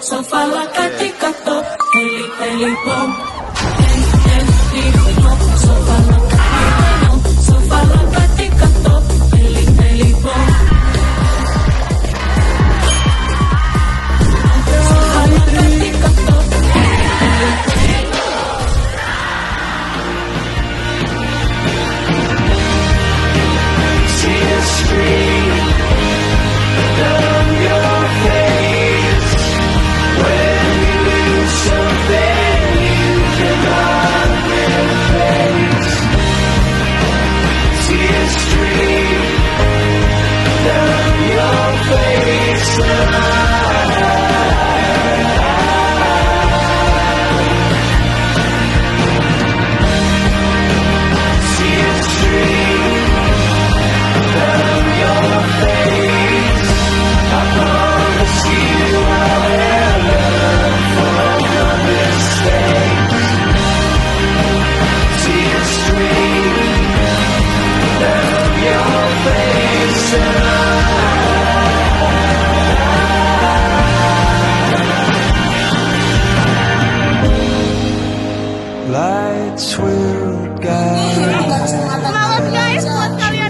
Sofa la caticato, heli bom. Sofa la caticato, heli bom. Sofa la caticato, see a stream down your face when you lose something you cannot replace. See a stream down your face. See a stream down your face. I promise you I'll learn from your mistakes. See a stream down your face. Lights will guide. Semangat guys buat kalian